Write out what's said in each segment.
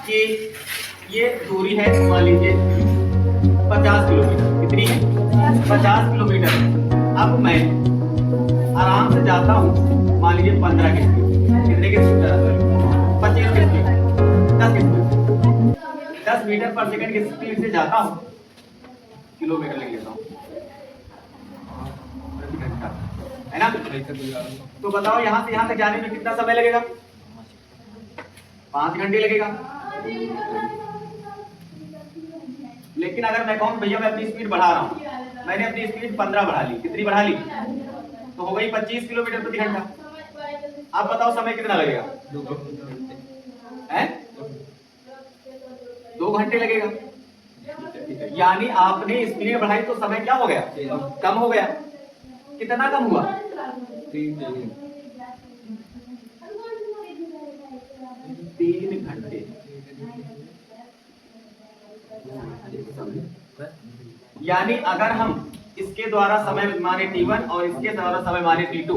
कि ये दूरी है, मान लीजिए 50 किलोमीटर। कितनी है? 50 किलोमीटर। अब मैं आराम से जाता हूँ, मान लीजिए 15 की स्पीड। कितने की स्पीड? 25 की स्पीड, 10 की स्पीड, 10 मीटर पर सेकंड की स्पीड से जाता हूँ। किलोमीटर लिख लेता हूँ, प्रति घंटा, है ना? तो बताओ यहाँ से यहाँ तक जाने में कितना समय लगेगा? 5 घंटे लगेगा। लेकिन अगर मैं कहूँ भैया मैं अपनी स्पीड बढ़ा रहा हूँ, मैंने अपनी स्पीड 15 बढ़ा ली। कितनी बढ़ा ली? तो हो गई 25 किलोमीटर प्रति घंटा। आप बताओ समय कितना लगेगा? 2 घंटे लगेगा। यानी आपने स्पीड बढ़ाई तो समय क्या हो गया? कम हो गया। कितना कम हुआ? 3 घंटे। यानी अगर हम इसके द्वारा समय माने T1 और इसके द्वारा समय माने T2,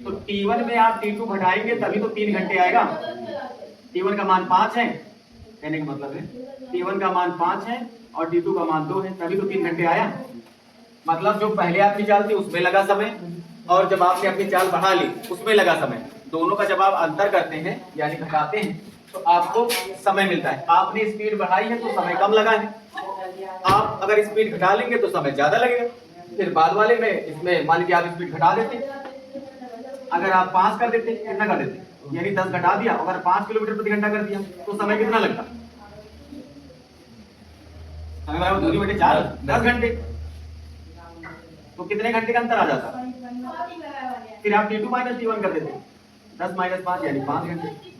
तो T1 में आप T2 घटाएंगे तभी तो 3 घंटे आएगा। T1 का मान 5 है, कहने का मतलब है T1 का मान 5 है और T2 का मान 2 है, तभी तो 3 घंटे आया। मतलब जो पहले आपकी चाल थी उसमें लगा समय और जब आपने अपनी चाल बढ़ा ली उसमें लगा समय। दोनों का जब आप अंतर करते हैं यानी घटाते हैं तो आपको समय मिलता है। आपने स्पीड बढ़ाई है तो समय कम लगा है, आप अगर स्पीड घटा लेंगे तो समय ज्यादा लगेगा। फिर बाद वाले में इसमें मान लीजिए आप स्पीड घटा देते, अगर आप 5 कर देते, कितना कर देते, यानी 10 घटा दिया, अगर 5 किलोमीटर प्रति घंटा कर दिया तो समय कितना लगता? समय बराबर दूरी बटे 4, 10 घंटे। तो कितने घंटे का अंतर आ जाता? फिर आप T2 माइनस T1 कर देते, 10 माइनस 5 यानी 5 घंटे।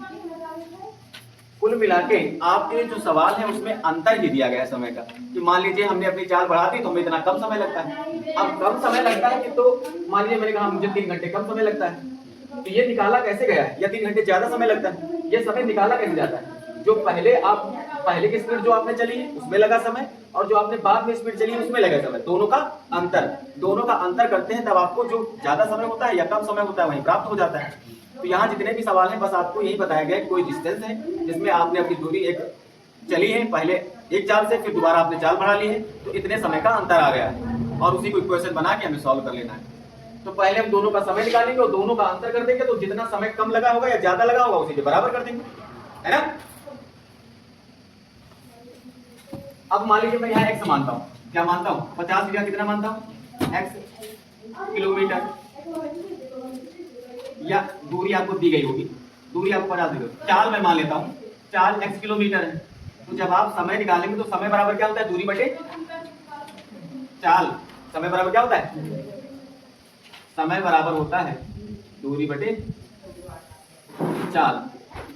कुल मिला के आपके जो सवाल है उसमें अंतर ही दिया गया है समय का, कि मान लीजिए हमने अपनी चाल बढ़ा दी तो हमें इतना कम समय लगता है। अब कम समय लगता है कि तो मान लीजिए मैंने कहा मुझे 3 घंटे कम समय लगता है, तो ये निकाला कैसे गया है? या 3 घंटे ज्यादा समय लगता है, ये समय निकाला कैसे जाता है? जो पहले की स्पीड जो आपने चली है उसमें लगा समय और जो आपने बाद में स्पीड चली है उसमें लगा समय, दोनों का अंतर करते हैं, तब आपको जो ज्यादा समय होता है या कम समय होता है वही प्राप्त हो जाता है। तो यहाँ जितने भी सवाल हैं बस आपको यही बताया गया है, कोई डिस्टेंस है जिसमें आपने अपनी दूरी एक चली है पहले एक चाल से, फिर दोबारा आपने चाल बढ़ा ली है, तो इतने समय का अंतर आ गया है और उसी को इक्वेशन बना के हमें सॉल्व कर लेना है। तो पहले हम दोनों का समय निकालेंगे और दोनों का अंतर कर देंगे, तो जितना समय कम लगा होगा या ज्यादा लगा होगा उसी के बराबर कर देंगे, है ना? अब मान लीजिए मैं यहाँ x मानता हूँ, क्या मानता हूँ? 50 या कितना मानता हूँ? x किलोमीटर, या दूरी आपको दी गई होगी, दूरी आपको 50 दी गई, चाल मैं मान लेता हूँ, चाल x किलोमीटर है। तो जब आप समय निकालेंगे तो समय बराबर क्या होता है? दूरी बटे चाल। समय बराबर क्या होता है? समय बराबर होता है दूरी बटे चाल।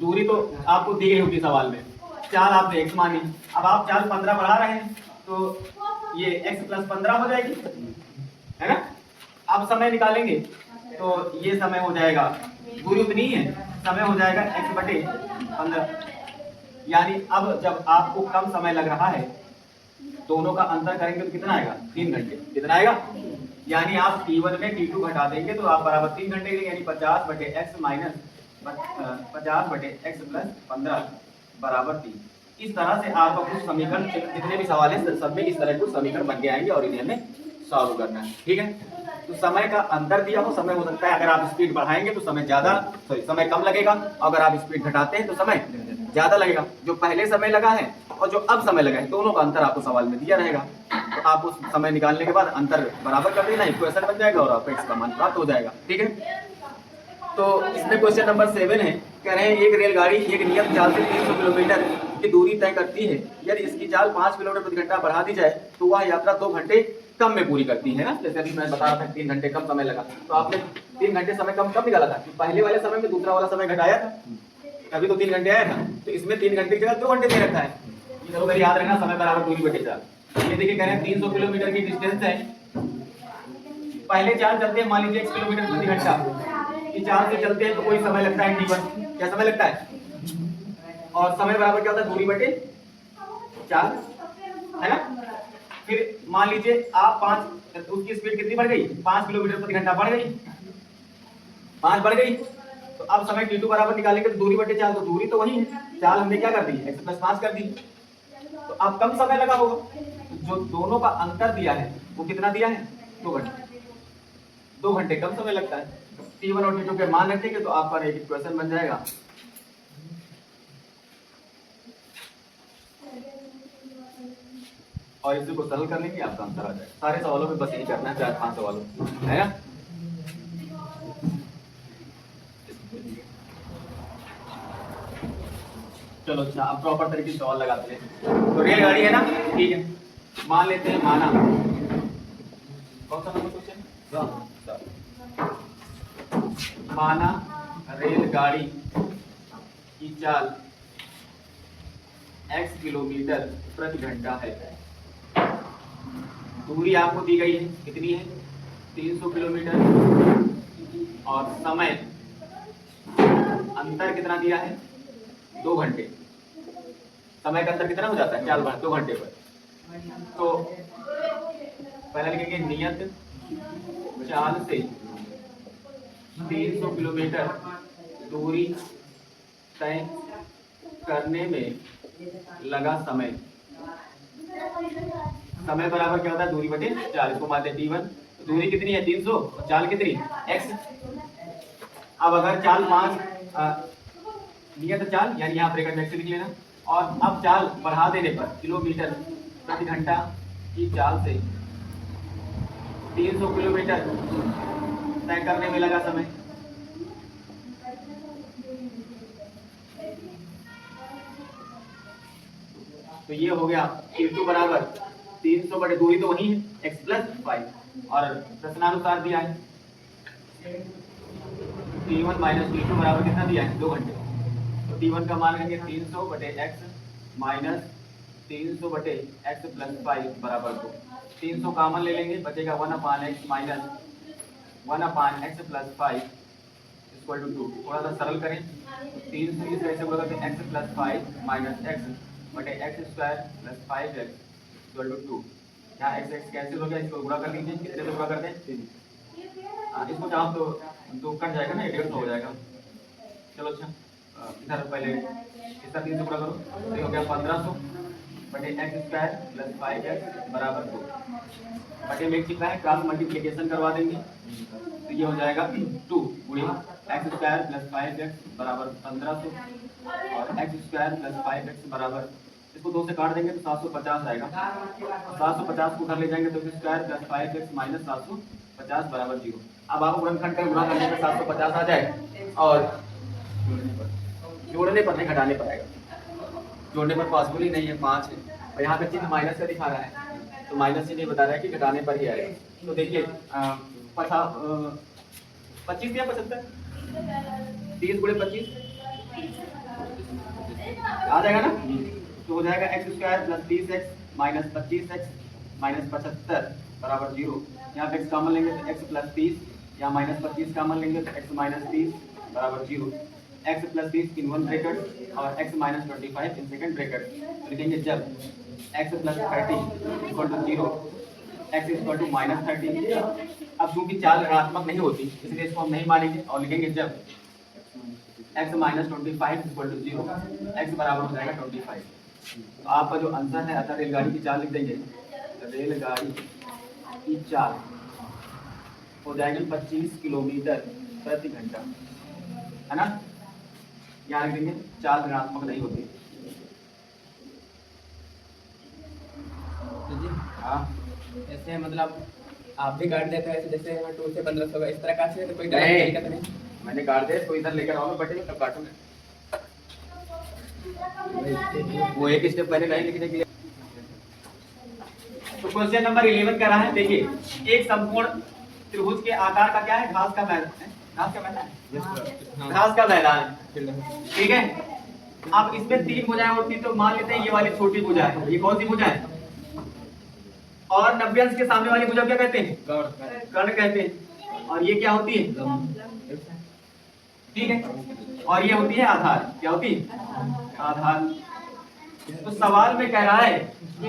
दूरी तो आपको दी गई होगी सवाल में, चाल आपने x मानी, अब आप चाल 15 बढ़ा रहे हैं तो ये x प्लस 15 हो जाएगी, है ना? अब समय निकालेंगे तो ये समय हो जाएगा, दूरी उतनी ही है, समय हो जाएगा x बटे 15। यानी अब जब आपको कम समय लग रहा है, दोनों का अंतर करेंगे तो कितना आएगा? 3 घंटे। कितना आएगा? यानी आप T1 में T2 घटा देंगे तो आप बराबर 3 घंटे देंगे, यानी 50 बटे x माइनस 50 बटे x प्लस 15 बराबर 3। इस तरह से आपका कुछ समीकरण, जितने भी सवाल है सब में इस तरह कुछ समीकरण बन के आएंगे और इन्हें हमें सॉल्व करना है, ठीक है? तो समय का अंतर दिया हो, समय हो सकता है अगर आप स्पीड बढ़ाएंगे तो समय कम लगेगा, अगर आप स्पीड घटाते हैं तो समय ज्यादा लगेगा। जो पहले समय लगा है और जो अब समय लगा है दोनों का अंतर आपको सवाल में दिया रहेगा, तो आप उस समय निकालने के बाद अंतर बराबर कर देना, इक्वेशन बन जाएगा और आपको x का मान प्राप्त हो जाएगा, ठीक है? तो इसमें क्वेश्चन नंबर 7 है, कह रहे हैं एक रेलगाड़ी एक नियत चाल से 300 किलोमीटर की दूरी तय करती है, यदि इसकी चाल 5 किलोमीटर प्रति घंटा बढ़ा दी जाए तो वह यात्रा 2 घंटे कम में पूरी करती है ना। जैसे अभी मैं बता रहा था 3 घंटे कम समय लगा, तो आपने 3 घंटे समय कम निकाला था, पहले वाले समय में दूसरा वाला समय घटाया था, अभी तो 3 घंटे आया था, तो इसमें 3 घंटे की जगह 2 घंटे दे रखा है। ये तो याद रखना, समय बराबर दूरी बटे चाल। ये देखिए कह रहे हैं 300 किलोमीटर की डिस्टेंस है, पहले चाल चलते हैं मान लीजिए 1 किलोमीटर प्रति घंटा की चाल से चलते हैं तो कोई समय लगता है T1, क्या समय लगता है? और समय बराबर क्या होता है? दूरी बटे चाल, है ना? फिर मान लीजिए आप 5, उसकी स्पीड कितनी बढ़ गई? 5 किलोमीटर प्रति घंटा बढ़ गई, 5 बढ़ गई, तो अब समय t2 बराबर निकालेंगे तो दूरी बटे चाल, तो दूरी तो वही है, चाल हमने क्या कर दी, x प्लस 5 कर दी। तो अब कम समय लगा होगा, तो जो दोनों का अंतर दिया है वो कितना दिया है, 2 घंटे। 2 घंटे कम समय लगता है। t1 और t2 के मान रखेंगे तो आपका एक इक्वेशन बन जाएगा। और इसी को सरल कर लेंगे, आपका आंसर आ जाएगा। सारे सवालों में बस यही करना है, 4-5 सवालों है ना। चलो अच्छा, अब प्रॉपर तरीके से सवाल लगाते हैं। तो रेलगाड़ी है ना, ठीक है, मान लेते हैं, माना कौन सा नंबर क्वेश्चन, माना रेलगाड़ी की चाल x किलोमीटर प्रति घंटा है। दूरी आपको दी गई है, कितनी है, 300 किलोमीटर, और समय अंतर कितना दिया है, 2 घंटे। समय का अंतर कितना हो जाता है, चाल बार 2 घंटे पर। तो पहले लिखेंगे नियत चाल से 300 किलोमीटर दूरी तय करने में लगा समय। समय बराबर क्या होता है, दूरी बटे चाल। इसको मानते हैं t1। दूरी कितनी है, 300, और चाल कितनी, x। अब अगर चाल 5 नियत चाल, यानी यहाँ ब्रैकेट में x लिख लेना, और अब चाल बढ़ा देने पर किलोमीटर प्रति घंटा की चाल से 300 किलोमीटर तय करने में लगा समय। तो ये हो गया t2 बराबर 300 बटे दूरी तो वही है, x प्लस 5, और प्रश्नानुसार दिया है t1 माइनस t2 बराबर कितना दिया है, 2 घंटे। तो t1 का मान लेंगे 300 बटे x माइनस 300 बटे x प्लस 5 बराबर 2। 300 कॉमन ले लेंगे, बचेगा 1/x minus 1/x plus 5 equal to 2। थोड़ा सा सरल करें, 300 इस तरह से बोला करते हैं x प्लस 5 माइनस x बटे x square plus 5x equal to 2। यहाँ x कैंसिल हो गया, इसको गुणा कर लीजिए, कितने से गुणा करते हैं, इसको चाहो तो 2 कट जाएगा ना, 150 हो जाएगा। चलो अच्छा, इधर पहले इसका 3 से गुणा करो, तो हो गया 1500 बटे x स्क्वायर प्लस 5x बराबर 2। बटे में कितना है, क्रॉस मल्टीप्लिकेशन करवा देंगे, तो ये हो जाएगा 2 गुणा x स्क्वायर प्लस 5x बराबर 1500, और x स्क्वायर प्लस 5x बराबर, इसको 2 से काट देंगे तो 750 आएगा। 750 को उधर ले जाएंगे तो x square plus 5x minus 750 बराबर 0। अब आपको गुणनखंड का गुणा करने पर 750 आ जाए, और जोड़ने पर नहीं, घटाने पर आएगा। जोड़ने पर पॉसिबल ही नहीं है, 5 है, और यहाँ पे चिन्ह माइनस का दिखा रहा है, तो माइनस चिन्ह बता रहा है कि घटाने पर ही आएगा। तो देखिए 25 या 75, 30 गुणे 25 आ जाएगा ना, तो हो जाएगा x square plus 30x minus 25x minus 75 बराबर 0। यहाँ पे x कॉमन लेंगे तो x प्लस 30, या माइनस 25 कॉमन लेंगे तो x माइनस 30 बराबर 0। x plus 30 in one bracket और x minus 25 in second bracket. लिखेंगे जब x plus 30 equal to 0, x equal to minus 30। अब क्योंकि चाल ऋणात्मक नहीं होती इसलिए इसको हम नहीं मानेंगे, और लिखेंगे जब x minus 25 equal to 0, x बराबर हो जाएगा 25। तो आपका जो आंसर है, अतः रेलगाड़ी की चाल लिख देंगे, रेलगाड़ी की चाल हो जाएगी 25 किलोमीटर प्रति घंटा, है ना। यहाँ लिख देंगे, चाल ऋणात्मक नहीं होती। हाँ, ऐसे मतलब आप भी काट देते हैं, जैसे 2 से 1500 का, इस तरह का से, तो कोई दिक्कत नहीं। मैंने काट दिया, इसको इधर लेकर आओ, बटे में तब काटूंगा। वो एक स्टेप पहले नहीं लिखने के लिए। तो क्वेश्चन नंबर 11 कह रहा है, देखिए एक संपूर्ण त्रिभुज के आकार का क्या है, घास का मैदान है, घास का मैदान है, घास का मैदान है, ठीक है। अब इसमें 3 भुजाएं होती, तो मान लेते हैं ये वाली छोटी भुजा है, ये कौन सी भुजा है, और 90 अंश के सामने वाली भुजा क्या कहते हैं, कर्ण कहते हैं, और ये क्या होती है, ठीक है, और ये होती है आधार। क्या होती है, आधार। तो सवाल में कह रहा है कि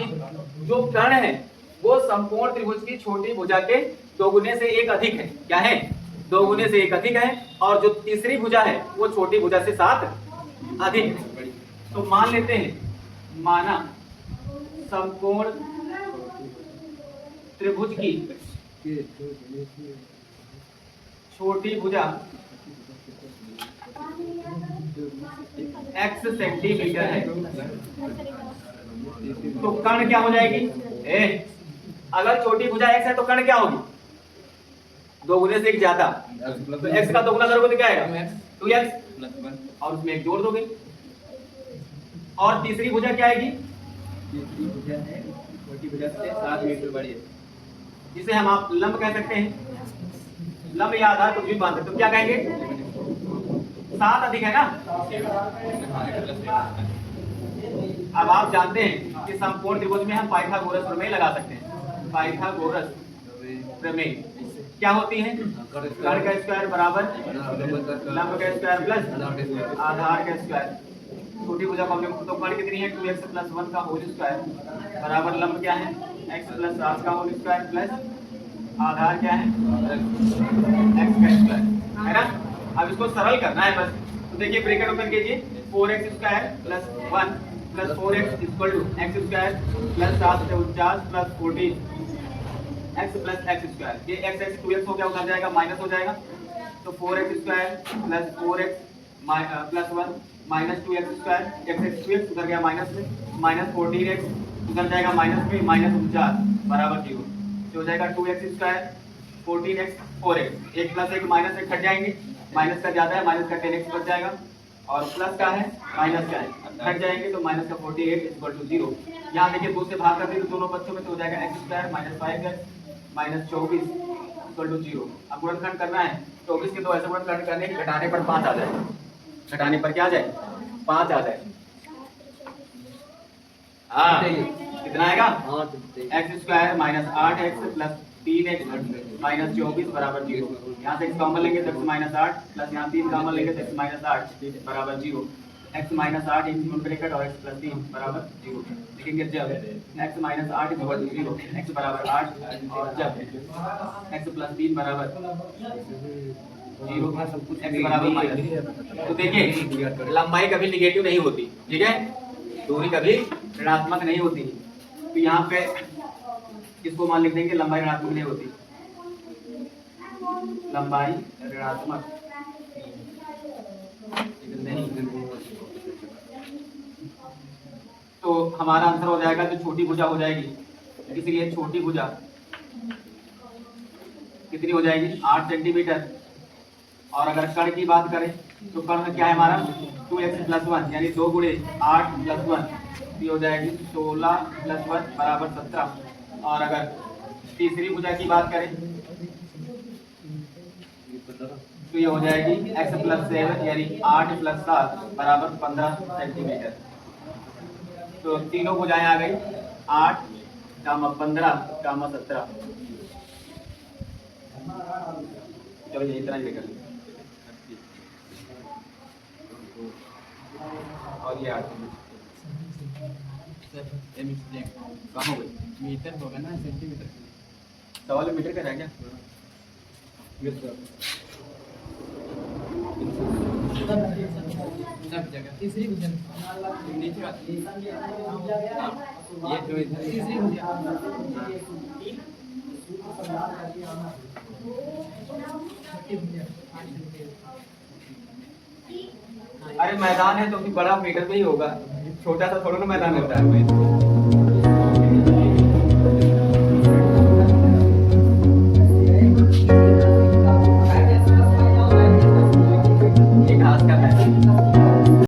जो कर्ण है वो संपूर्ण त्रिभुज की छोटी भुजा के दोगुने से 1 अधिक है। क्या है, 2 गुने से 1 अधिक है, और जो तीसरी भुजा है वो छोटी भुजा से 7 अधिक है। तो मान लेते हैं, माना समकोण त्रिभुज की छोटी भुजा x सेंटीमीटर है, तो कर्ण क्या हो जाएगी? अगर छोटी भुजा x है तो कर्ण क्या होगी? 2 गुने से 1 ज्यादा, तो x का 2 गुना करोगे तो क्या आएगा? 2x, और उसमें 1 जोड़ दोगे। और तीसरी भुजा क्या आएगी? तीसरी भुजा है छोटी भुजा से 7 मीटर बड़ी है, जिसे हम आप लंब कह सकते हैं, लंब या आधार कुछ भी बांध सकते, तो क्या कहेंगे? 7 अधिक है ना। अब आप जानते हैं कि समकोण त्रिभुज में हम पाइथागोरस प्रमेय लगा सकते हैं। पाइथागोरस प्रमेय क्या होती है? कर्ण का स्क्वायर बराबर लंब का स्क्वायर प्लस आधार का स्क्वायर। छोटी भुजा को हमने, तो कर्ण कितनी है? 2x + 1 का होल स्क्वायर बराबर लंब क्या है? x + 7 का होल स्क्वायर प्लस आधार क्या है? x का स्क्वायर, है ना। अब इसको सरल करना है बस। तो देखिए ब्रैकेट ओपन कीजिए, 4x square plus 1 plus 4x equal to x square plus 7 + 49 plus 14 x plus x square. ये x x 2x हो गया, उधर जाएगा माइनस हो जाएगा, तो 4x square plus 4x plus 1 minus 2x square, x x 2x उधर गया माइनस में, माइनस 14x उधर जाएगा माइनस में, माइनस 49 बराबर 0। तो हो जाएगा 2x square 14x 4x, 1 plus 1 minus 1 cut जाएंगे, माइनस का ज्यादा है, माइनस का 10x बच जाएगा, और प्लस का है माइनस का है, कट जाएंगे तो माइनस का 48 इक्वल टू 0। यहाँ देखिए 2 से भाग कर दिए तो दोनों बच्चों में, तो हो जाएगा x square minus 5x minus 24 equal to 0। अब गुणनखंड करना है, 24 के 2 ऐसे गुणनखंड करने, घटाने पर 5 आ जाए, घटाने पर क्या आ जाए? 5 आ जाए। हाँ कितना आएगा? x square minus 8x plus 3x minus 24 बराबर 0। यहाँ से x कॉमन लेंगे तो x माइनस 8 प्लस यहाँ 3 कॉमन लेंगे तो x माइनस 8 बराबर 0। x माइनस 8 इन ब्रैकेट और x प्लस 3 बराबर 0। लिखेंगे जब x minus 8 equal to 0, x बराबर 8 जब x प्लस 3 बराबर 0, x बराबर माइनस। तो देखिए लंबाई कभी निगेटिव नहीं होती, ठीक है, दूरी कभी ऋणात्मक नहीं होती। तो यहाँ पे इसको मान लिख देंगे, लंबाई ऋणात्मक नहीं होती, लंबाई ऋणात्मक नहीं। तो हमारा आंसर हो जाएगा, जो छोटी भुजा हो जाएगी, इसलिए छोटी भुजा कितनी हो जाएगी? 8 सेंटीमीटर। और अगर कर्ण की बात करें तो कर्ण क्या है हमारा? 2x + 1 यानी 2 गुणे 8 + 1, ये हो जाएगी 16 + 1 बराबर 17। और अगर तीसरी भुजा की बात करें तो ये हो जाएगी x + 7 यानी 8 + 7 बराबर 15 सेंटीमीटर। तो तीनों भुजाएं आ गई, 8, 15, 17। चलो ये इतना ही निकल लिया, और ये 8 कहाँ हो गई? मीटर होगा ना, सेंटीमीटर। सवाल में मीटर का रह गया। सब जगह तीसरी भुजा नीचे वाली, ये जो इधर तीसरी भुजा। अरे मैदान है तो भी बड़ा मीटर में ही होगा, छोटा सा थोड़ा ना मैदान होता है।